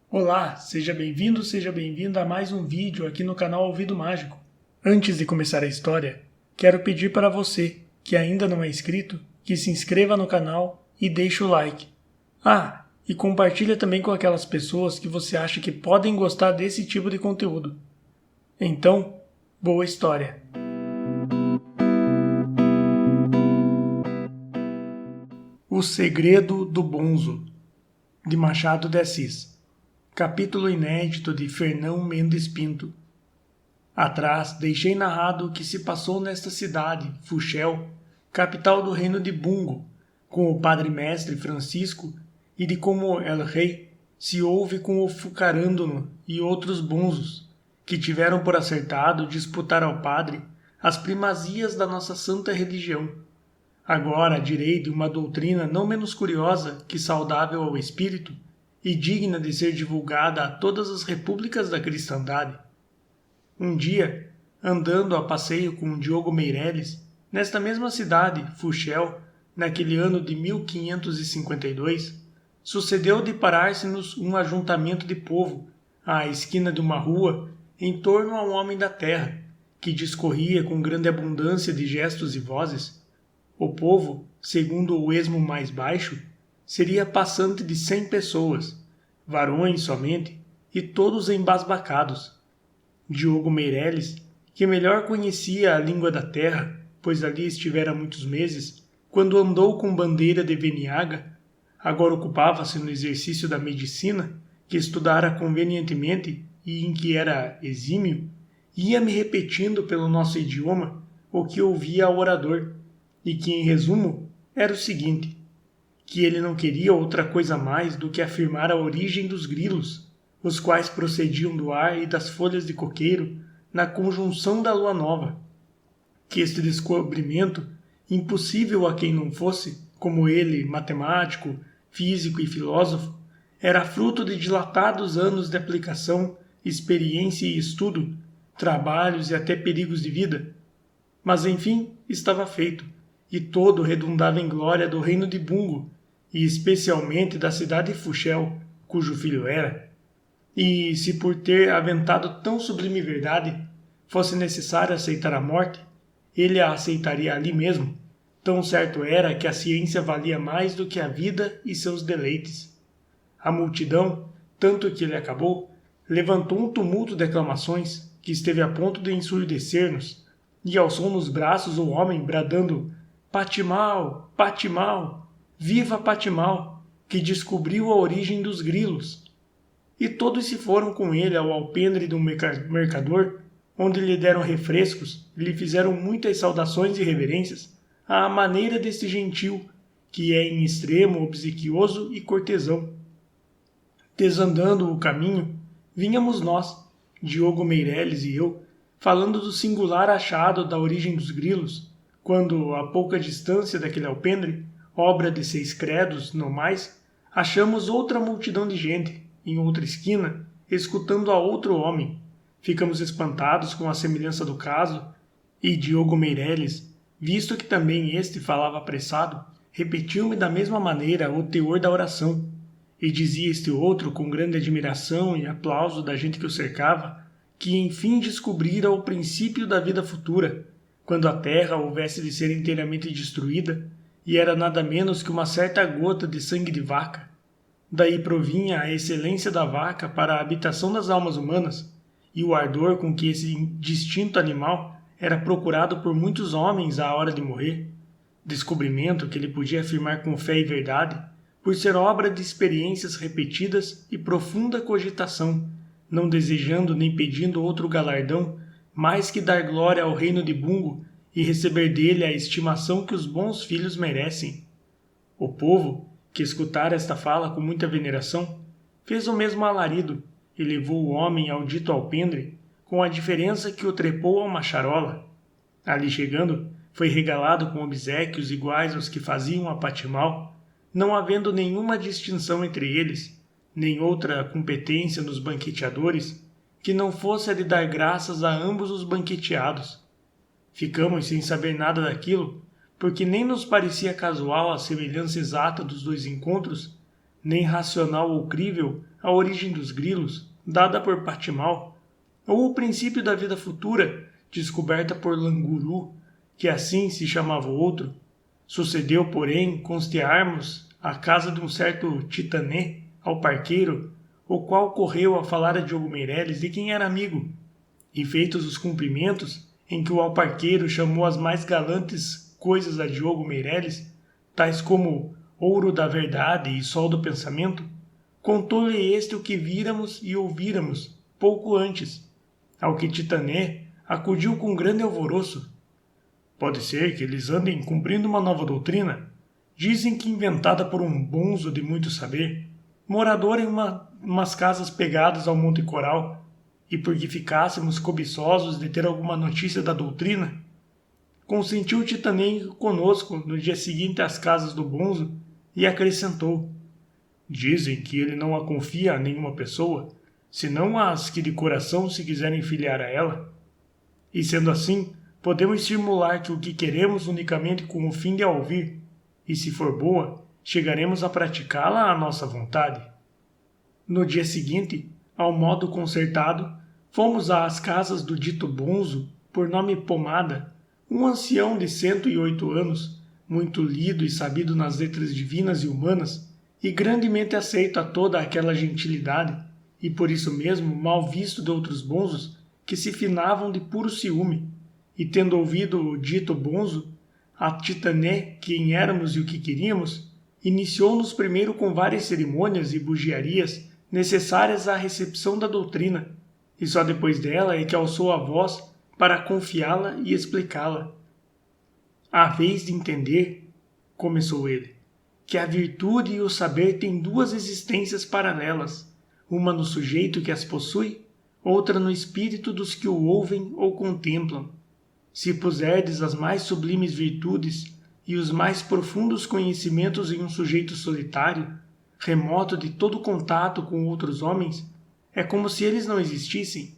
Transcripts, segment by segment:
Olá, seja bem-vindo, seja bem-vinda a mais um vídeo aqui no canal Ouvido Mágico. Antes de começar a história, quero pedir para você, que ainda não é inscrito, que se inscreva no canal e deixe o like. E compartilha também com aquelas pessoas que você acha que podem gostar desse tipo de conteúdo. Então, boa história! O Segredo do Bonzo, de Machado de Assis. Capítulo inédito de Fernão Mendes Pinto. Atrás deixei narrado o que se passou nesta cidade, Fuxel, capital do reino de Bungo, com o padre-mestre Francisco, e de como El Rei se houve com o Fucarândono e outros bonzos, que tiveram por acertado disputar ao padre as primazias da nossa santa religião. Agora direi de uma doutrina não menos curiosa que saudável ao espírito, e digna de ser divulgada a todas as repúblicas da cristandade. Um dia, andando a passeio com Diogo Meireles, nesta mesma cidade, Fuxel, naquele ano de 1552, sucedeu deparar-se-nos um ajuntamento de povo, à esquina de uma rua, em torno a um homem da terra, que discorria com grande abundância de gestos e vozes. O povo, segundo o esmo mais baixo, seria passante de 100 pessoas, varões somente, e todos embasbacados. Diogo Meireles, que melhor conhecia a língua da terra, pois ali estivera muitos meses, quando andou com bandeira de Veniaga, agora ocupava-se no exercício da medicina, que estudara convenientemente e em que era exímio, ia-me repetindo pelo nosso idioma o que ouvia ao orador, e que, em resumo, era o seguinte: que ele não queria outra coisa mais do que afirmar a origem dos grilos, os quais procediam do ar e das folhas de coqueiro na conjunção da lua nova. Que este descobrimento, impossível a quem não fosse, como ele, matemático, físico e filósofo, era fruto de dilatados anos de aplicação, experiência e estudo, trabalhos e até perigos de vida. Mas, enfim, estava feito, e todo redundava em glória do reino de Bungo, e especialmente da cidade de Fuxel, cujo filho era. E se por ter aventado tão sublime verdade fosse necessário aceitar a morte, ele a aceitaria ali mesmo, tão certo era que a ciência valia mais do que a vida e seus deleites. A multidão, tanto que ele acabou, levantou um tumulto de aclamações que esteve a ponto de ensurdecer-nos, e alçou nos braços o homem bradando: Patimal, Patimal! Viva Patimal, que descobriu a origem dos grilos! E todos se foram com ele ao alpendre do mercador, onde lhe deram refrescos e lhe fizeram muitas saudações e reverências, à maneira deste gentil, que é em extremo obsequioso e cortesão. Desandando o caminho, vínhamos nós, Diogo Meireles e eu, falando do singular achado da origem dos grilos, quando, a pouca distância daquele alpendre, obra de 6 credos, não mais, achamos outra multidão de gente, em outra esquina, escutando a outro homem. Ficamos espantados com a semelhança do caso, e Diogo Meireles, visto que também este falava apressado, repetiu-me da mesma maneira o teor da oração, e dizia este outro com grande admiração e aplauso da gente que o cercava, que enfim descobrira o princípio da vida futura, quando a terra houvesse de ser inteiramente destruída, e era nada menos que uma certa gota de sangue de vaca. Daí provinha a excelência da vaca para a habitação das almas humanas, e o ardor com que esse distinto animal era procurado por muitos homens à hora de morrer, descobrimento que ele podia afirmar com fé e verdade, por ser obra de experiências repetidas e profunda cogitação, não desejando nem pedindo outro galardão, mais que dar glória ao reino de Bungo e receber dele a estimação que os bons filhos merecem. O povo, que escutara esta fala com muita veneração, fez o mesmo alarido e levou o homem ao dito alpendre, com a diferença que o trepou a uma charola. Ali chegando, foi regalado com obséquios iguais aos que faziam a Patimal, não havendo nenhuma distinção entre eles, nem outra competência nos banqueteadores, que não fosse a de dar graças a ambos os banqueteados. Ficamos sem saber nada daquilo, porque nem nos parecia casual a semelhança exata dos dois encontros, nem racional ou crível a origem dos grilos, dada por Patimal, ou o princípio da vida futura, descoberta por Languru, que assim se chamava o outro. Sucedeu, porém, constearmos a casa de um certo Titané ao parqueiro, o qual correu a falar a Diogo Meireles de quem era amigo, e feitos os cumprimentos, em que o alparqueiro chamou as mais galantes coisas a Diogo Meireles, tais como ouro da verdade e sol do pensamento, contou-lhe este o que víramos e ouvíramos pouco antes, ao que Titané acudiu com grande alvoroço. Pode ser que eles andem cumprindo uma nova doutrina, dizem que inventada por um bonzo de muito saber, morador em umas casas pegadas ao Monte Coral, e porque ficássemos cobiçosos de ter alguma notícia da doutrina, consentiu Titané conosco no dia seguinte às casas do bonzo e acrescentou: dizem que ele não a confia a nenhuma pessoa, senão às que de coração se quiserem filiar a ela. E sendo assim, podemos simular que o que queremos unicamente com o fim de a ouvir, e se for boa, chegaremos a praticá-la à nossa vontade. No dia seguinte, ao modo concertado, fomos às casas do dito bonzo, por nome Pomada, um ancião de 108 anos, muito lido e sabido nas letras divinas e humanas, e grandemente aceito a toda aquela gentilidade, e por isso mesmo mal visto de outros bonzos que se finavam de puro ciúme, e tendo ouvido o dito bonzo, a Titané quem éramos e o que queríamos, iniciou-nos primeiro com várias cerimônias e bugiarias necessárias à recepção da doutrina, e só depois dela é que alçou a voz para confiá-la e explicá-la. "À vez de entender", começou ele, "que a virtude e o saber têm duas existências paralelas, uma no sujeito que as possui, outra no espírito dos que o ouvem ou contemplam. Se puserdes as mais sublimes virtudes e os mais profundos conhecimentos em um sujeito solitário, remoto de todo contato com outros homens, é como se eles não existissem.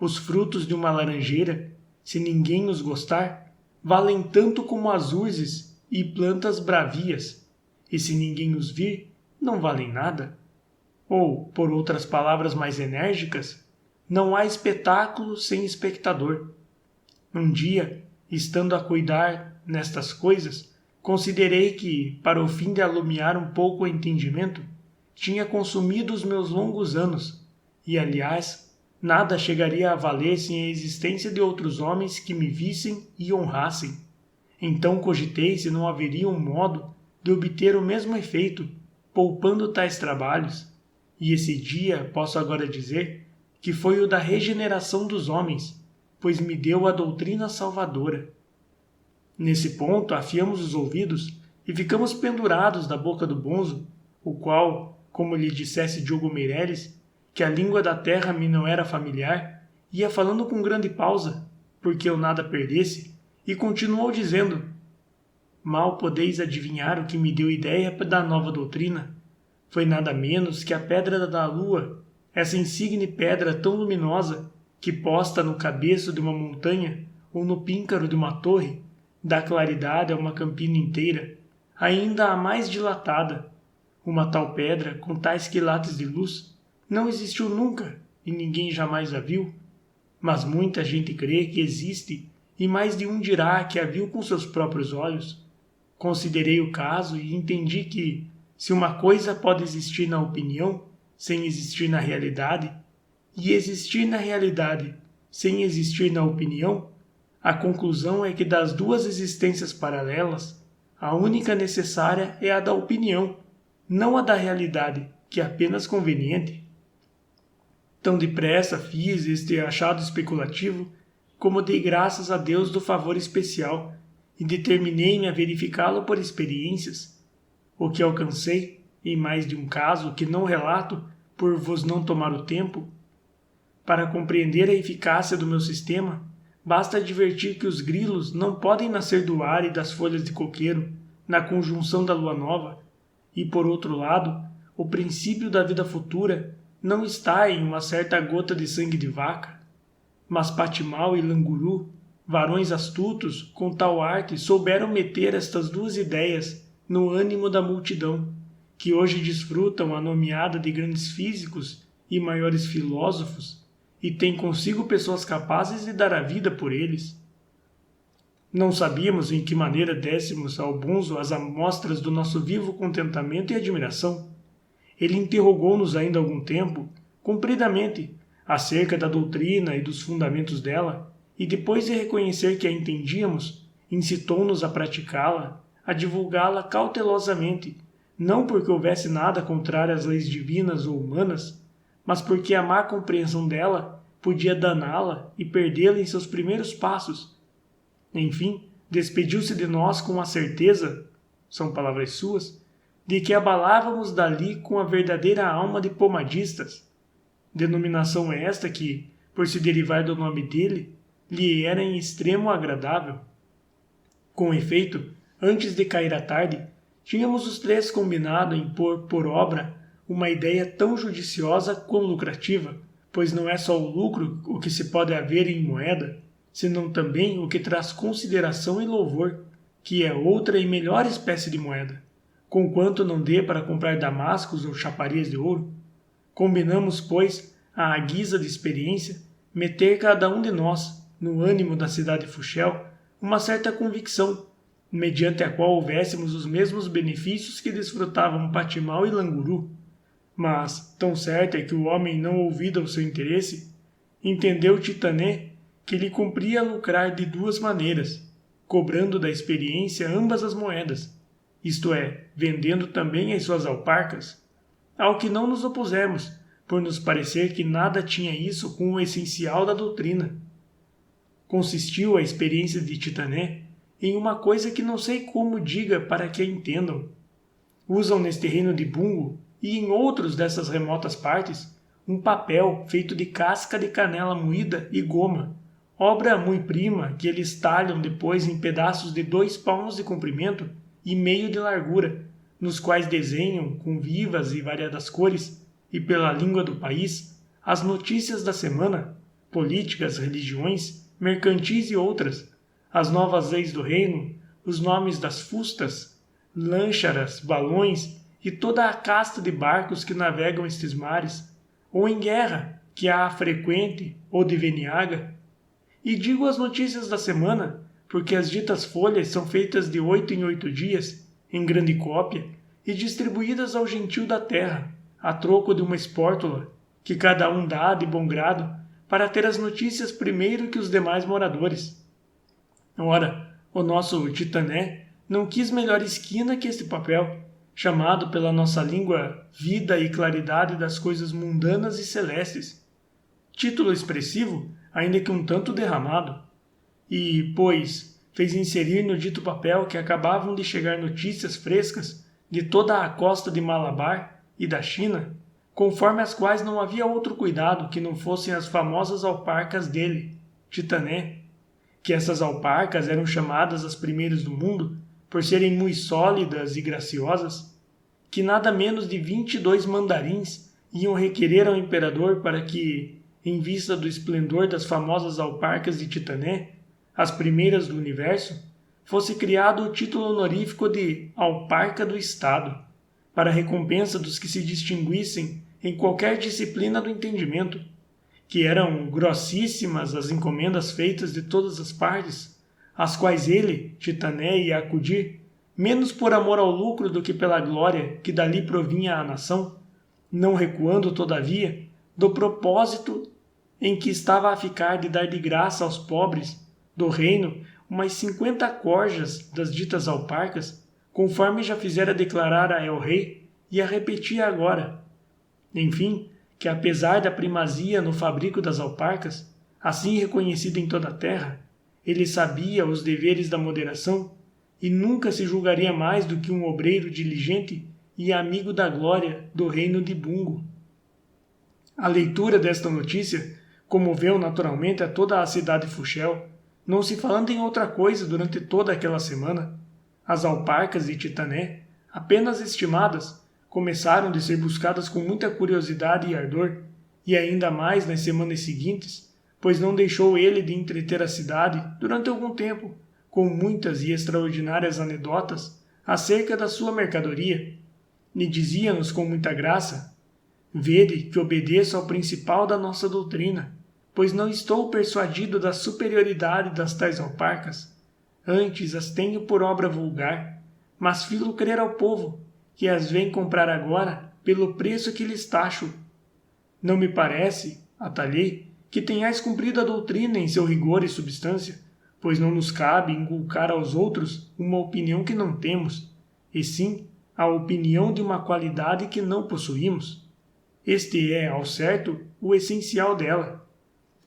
Os frutos de uma laranjeira, se ninguém os gostar, valem tanto como as urzes e plantas bravias, e se ninguém os vir, não valem nada. Ou, por outras palavras mais enérgicas, não há espetáculo sem espectador. Um dia, estando a cuidar nestas coisas, considerei que, para o fim de alumiar um pouco o entendimento, tinha consumido os meus longos anos, e, aliás, nada chegaria a valer sem a existência de outros homens que me vissem e honrassem. Então cogitei se não haveria um modo de obter o mesmo efeito, poupando tais trabalhos, e esse dia posso agora dizer que foi o da regeneração dos homens, pois me deu a doutrina salvadora. Nesse ponto afiamos os ouvidos e ficamos pendurados da boca do bonzo, o qual, como lhe dissesse Diogo Meireles, que a língua da terra me não era familiar, ia falando com grande pausa, porque eu nada perdesse, e continuou dizendo: mal podeis adivinhar o que me deu ideia da nova doutrina. Foi nada menos que a pedra da lua, essa insigne pedra tão luminosa que, posta no cabeço de uma montanha ou no píncaro de uma torre, dá claridade a uma campina inteira, ainda a mais dilatada. Uma tal pedra, com tais quilates de luz, não existiu nunca e ninguém jamais a viu. Mas muita gente crê que existe e mais de um dirá que a viu com seus próprios olhos. Considerei o caso e entendi que, se uma coisa pode existir na opinião, sem existir na realidade, e existir na realidade, sem existir na opinião, a conclusão é que das duas existências paralelas, a única necessária é a da opinião, não a da realidade, que é apenas conveniente. Tão depressa fiz este achado especulativo, como dei graças a Deus do favor especial, e determinei-me a verificá-lo por experiências. O que alcancei, em mais de um caso que não relato por vos não tomar o tempo, para compreender a eficácia do meu sistema, basta advertir que os grilos não podem nascer do ar e das folhas de coqueiro, na conjunção da lua nova, e por outro lado, o princípio da vida futura não está em uma certa gota de sangue de vaca. Mas Patimal e Languru, varões astutos, com tal arte souberam meter estas duas ideias no ânimo da multidão, que hoje desfrutam a nomeada de grandes físicos e maiores filósofos, e têm consigo pessoas capazes de dar a vida por eles. Não sabíamos em que maneira dessemos ao bonzo as amostras do nosso vivo contentamento e admiração. Ele interrogou-nos ainda algum tempo, compridamente, acerca da doutrina e dos fundamentos dela, e depois de reconhecer que a entendíamos, incitou-nos a praticá-la, a divulgá-la cautelosamente, não porque houvesse nada contrário às leis divinas ou humanas, mas porque a má compreensão dela podia daná-la e perdê-la em seus primeiros passos. Enfim, despediu-se de nós com a certeza, são palavras suas, de que abalávamos dali com a verdadeira alma de pomadistas, denominação esta que, por se derivar do nome dele, lhe era em extremo agradável. Com efeito, antes de cair a tarde, tínhamos os três combinado em pôr por obra uma ideia tão judiciosa quanto lucrativa, pois não é só o lucro o que se pode haver em moeda, senão também o que traz consideração e louvor, que é outra e melhor espécie de moeda, conquanto não dê para comprar damascos ou chaparias de ouro. Combinamos, pois, à guisa de experiência, meter cada um de nós, no ânimo da cidade Fuxel, uma certa convicção, mediante a qual houvéssemos os mesmos benefícios que desfrutavam Patimal e Languru. Mas, tão certo é que o homem não ouvida o seu interesse, entendeu Titané que lhe cumpria lucrar de duas maneiras, cobrando da experiência ambas as moedas, isto é, vendendo também as suas alparcas, ao que não nos opusemos, por nos parecer que nada tinha isso com o essencial da doutrina. Consistiu a experiência de Titané em uma coisa que não sei como diga para que a entendam. Usam neste reino de Bungo e em outros dessas remotas partes um papel feito de casca de canela moída e goma, obra muito prima que eles talham depois em pedaços de 2 palmos de comprimento e meio de largura, nos quais desenham com vivas e variadas cores e pela língua do país as notícias da semana, políticas, religiões, mercantis e outras, as novas leis do reino, os nomes das fustas, lâncharas, balões e toda a casta de barcos que navegam estes mares, ou em guerra, que há frequente, ou de veniaga. E digo as notícias da semana, porque as ditas folhas são feitas de 8 em 8 dias, em grande cópia, e distribuídas ao gentil da terra, a troco de uma espórtula, que cada um dá de bom grado, para ter as notícias primeiro que os demais moradores. Ora, o nosso Titané não quis melhor esquina que este papel, chamado pela nossa língua vida e claridade das coisas mundanas e celestes. Título expressivo, ainda que um tanto derramado. E, pois, fez inserir no dito papel que acabavam de chegar notícias frescas de toda a costa de Malabar e da China, conforme as quais não havia outro cuidado que não fossem as famosas alparcas dele, Titané, que essas alparcas eram chamadas as primeiras do mundo, por serem muito sólidas e graciosas, que nada menos de 22 mandarins iam requerer ao imperador para que, em vista do esplendor das famosas alparcas de Titané, as primeiras do universo, fosse criado o título honorífico de Alparca do Estado, para a recompensa dos que se distinguissem em qualquer disciplina do entendimento, que eram grossíssimas as encomendas feitas de todas as partes, às quais ele, Titané, ia acudir, menos por amor ao lucro do que pela glória que dali provinha à nação, não recuando, todavia, do propósito em que estava a ficar de dar de graça aos pobres do reino umas 50 corjas das ditas alparcas, conforme já fizera declarar a El-Rei e a repetia agora. Enfim, que apesar da primazia no fabrico das alparcas, assim reconhecida em toda a terra, ele sabia os deveres da moderação e nunca se julgaria mais do que um obreiro diligente e amigo da glória do reino de Bungo. A leitura desta notícia comoveu naturalmente a toda a cidade Fuxel, não se falando em outra coisa durante toda aquela semana. As alparcas de Titané, apenas estimadas, começaram de ser buscadas com muita curiosidade e ardor, e ainda mais nas semanas seguintes, pois não deixou ele de entreter a cidade durante algum tempo, com muitas e extraordinárias anedotas acerca da sua mercadoria. E dizia-nos com muita graça: vede que obedeço ao principal da nossa doutrina, pois não estou persuadido da superioridade das tais alparcas. Antes as tenho por obra vulgar, mas filo crer ao povo, que as vem comprar agora pelo preço que lhes taxo. Não me parece, atalhei, que tenhais cumprido a doutrina em seu rigor e substância, pois não nos cabe inculcar aos outros uma opinião que não temos, e sim a opinião de uma qualidade que não possuímos. Este é, ao certo, o essencial dela.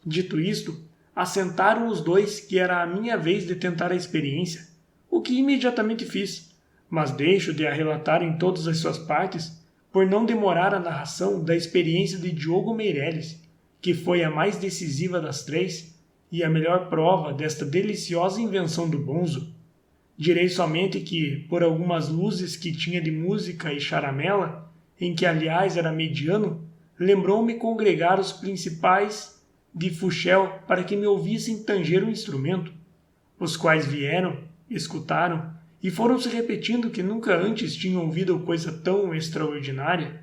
Dito isto, assentaram os dois que era a minha vez de tentar a experiência, o que imediatamente fiz, mas deixo de a relatar em todas as suas partes, por não demorar a narração da experiência de Diogo Meireles, que foi a mais decisiva das três e a melhor prova desta deliciosa invenção do bonzo. Direi somente que, por algumas luzes que tinha de música e charamela, em que aliás era mediano, lembrou-me congregar os principais de Fuchel para que me ouvissem tanger o instrumento, os quais vieram, escutaram, e foram se repetindo que nunca antes tinham ouvido coisa tão extraordinária.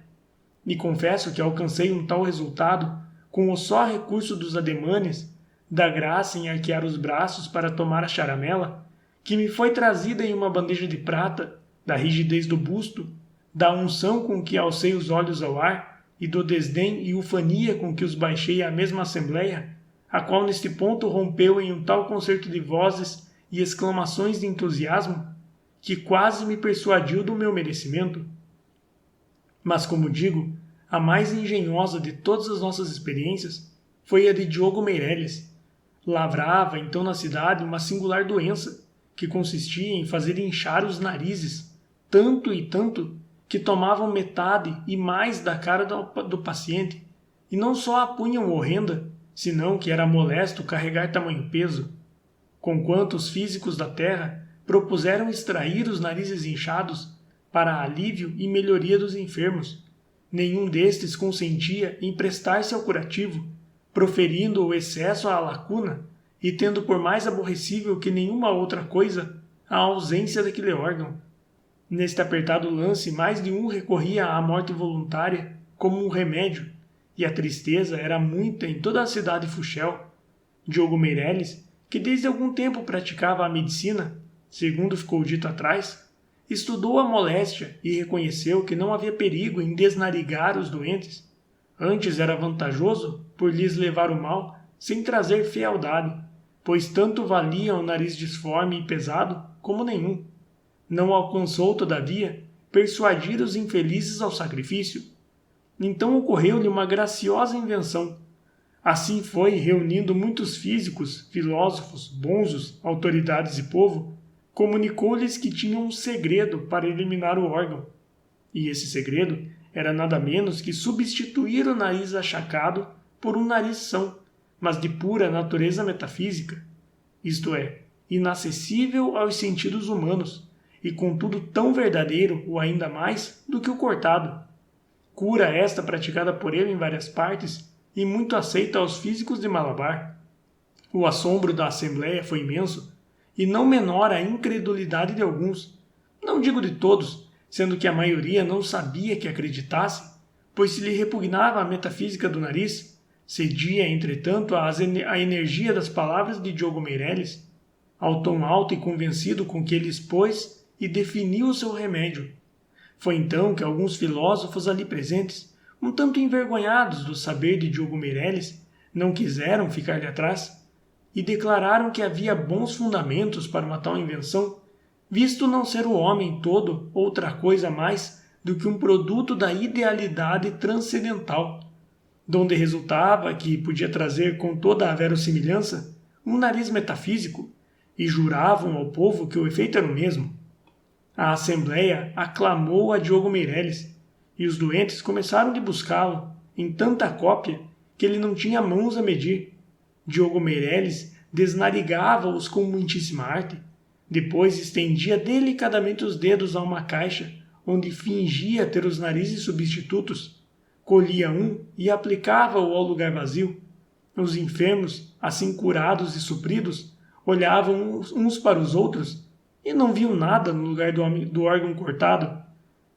E confesso que alcancei um tal resultado com o só recurso dos ademanes, da graça em arquear os braços para tomar a charamela, que me foi trazida em uma bandeja de prata, da rigidez do busto, da unção com que alcei os olhos ao ar e do desdém e ufania com que os baixei à mesma assembleia, a qual neste ponto rompeu em um tal concerto de vozes e exclamações de entusiasmo, que quase me persuadiu do meu merecimento. Mas, como digo, a mais engenhosa de todas as nossas experiências foi a de Diogo Meireles. Lavrava então na cidade uma singular doença, que consistia em fazer inchar os narizes, tanto e tanto, que tomavam metade e mais da cara do paciente, e não só a punham horrenda, senão que era molesto carregar tamanho peso. Conquanto os físicos da terra propuseram extrair os narizes inchados para alívio e melhoria dos enfermos, nenhum destes consentia em prestar-se ao curativo, proferindo o excesso à lacuna e tendo por mais aborrecível que nenhuma outra coisa a ausência daquele órgão. Neste apertado lance, mais de um recorria à morte voluntária como um remédio, e a tristeza era muita em toda a cidade de Fuchel. Diogo Meireles, que desde algum tempo praticava a medicina, segundo ficou dito atrás, estudou a moléstia e reconheceu que não havia perigo em desnarigar os doentes. Antes era vantajoso, por lhes levar o mal, sem trazer fealdade, pois tanto valia o nariz disforme e pesado como nenhum. Não alcançou, todavia, persuadir os infelizes ao sacrifício. Então ocorreu-lhe uma graciosa invenção. Assim foi, reunindo muitos físicos, filósofos, bonzos, autoridades e povo, comunicou-lhes que tinha um segredo para eliminar o órgão. E esse segredo era nada menos que substituir o nariz achacado por um nariz são, mas de pura natureza metafísica, isto é, inacessível aos sentidos humanos, e contudo tão verdadeiro ou ainda mais do que o cortado. Cura esta praticada por ele em várias partes e muito aceita aos físicos de Malabar. O assombro da assembleia foi imenso, e não menor a incredulidade de alguns, não digo de todos, sendo que a maioria não sabia que acreditasse, pois se lhe repugnava a metafísica do nariz, cedia, entretanto, à energia das palavras de Diogo Meireles, ao tom alto e convencido com que ele expôs e definiu o seu remédio. Foi então que alguns filósofos ali presentes, um tanto envergonhados do saber de Diogo Meireles, não quiseram ficar-lhe atrás, e declararam que havia bons fundamentos para uma tal invenção, visto não ser o homem todo outra coisa mais do que um produto da idealidade transcendental, donde resultava que podia trazer com toda a verossimilhança um nariz metafísico, e juravam ao povo que o efeito era o mesmo. A assembleia aclamou a Diogo Meireles, e os doentes começaram de buscá-lo, em tanta cópia que ele não tinha mãos a medir. Diogo Meireles desnarigava-os com muitíssima arte, depois estendia delicadamente os dedos a uma caixa, onde fingia ter os narizes substitutos, colhia um e aplicava-o ao lugar vazio. Os enfermos, assim curados e supridos, olhavam uns para os outros e não viam nada no lugar do órgão cortado,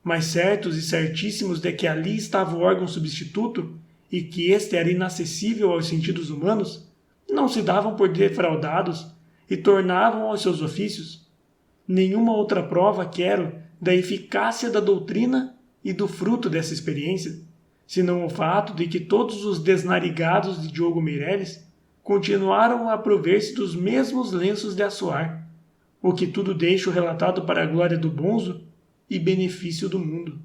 mas certos e certíssimos de que ali estava o órgão substituto e que este era inacessível aos sentidos humanos, não se davam por defraudados e tornavam aos seus ofícios. Nenhuma outra prova quero da eficácia da doutrina e do fruto dessa experiência, senão o fato de que todos os desnarigados de Diogo Meireles continuaram a prover-se dos mesmos lenços de assoar, o que tudo deixo relatado para a glória do bonzo e benefício do mundo.